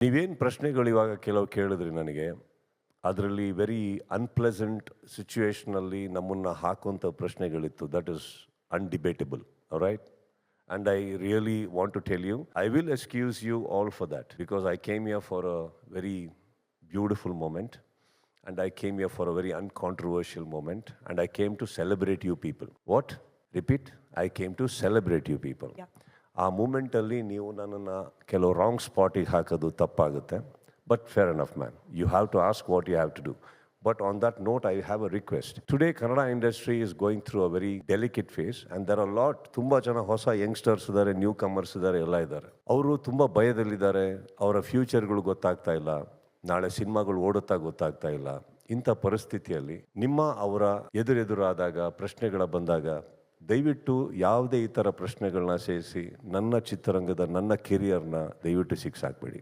ನೀವೇನು ಪ್ರಶ್ನೆಗಳು ಇವಾಗ ಕೆಲವು ಕೇಳಿದ್ರಿ ನನಗೆ, ಅದರಲ್ಲಿ ವೆರಿ ಅನ್‌ಪ್ಲೆಸೆಂಟ್ ಸಿಚುಯೇಷನಲ್ಲಿ ನಮ್ಮನ್ನು ಹಾಕುವಂಥ ಪ್ರಶ್ನೆಗಳಿತ್ತು. That is undebatable. Right? And I really want to tell you, I will excuse you all for that because I came here for a very beautiful moment and I came here for a very uncontroversial moment and I came to celebrate you people. What? Repeat. I came to celebrate you people. Yeah. ಆ ಮೂಮೆಂಟಲ್ಲಿ ನೀವು ನನ್ನನ್ನು ಕೆಲವು wrong ಸ್ಪಾಟಿಗೆ ಹಾಕೋದು ತಪ್ಪಾಗುತ್ತೆ. But fair enough man, you have to ask what you have to do. But on that note, I have a request. Today, Kannada industry is going through a very delicate phase, and there are a lot, ತುಂಬ ಜನ ಹೊಸ youngsters ಇದ್ದಾರೆ, new comers ಇದ್ದಾರೆ, ಎಲ್ಲ ಇದ್ದಾರೆ. ಅವರು ತುಂಬ ಭಯದಲ್ಲಿದ್ದಾರೆ. ಅವರ ಫ್ಯೂಚರ್ಗಳು ಗೊತ್ತಾಗ್ತಾ ಇಲ್ಲ, ನಾಳೆ ಸಿನಿಮಾಗಳು ಓಡುತ್ತಾ ಗೊತ್ತಾಗ್ತಾ ಇಲ್ಲ. ಇಂಥ ಪರಿಸ್ಥಿತಿಯಲ್ಲಿ ಅವರ ಎದುರಾದಾಗ ಪ್ರಶ್ನೆಗಳ ಬಂದಾಗ ದಯವಿಟ್ಟು ಯಾವುದೇ ಈ ಥರ ಪ್ರಶ್ನೆಗಳನ್ನ ಸೇರಿಸಿ ನನ್ನ ಚಿತ್ರರಂಗದ ನನ್ನ ಕೆರಿಯರ್ನ ದಯವಿಟ್ಟು ಸಿಕ್ಸಾಕ್ಬೇಡಿ.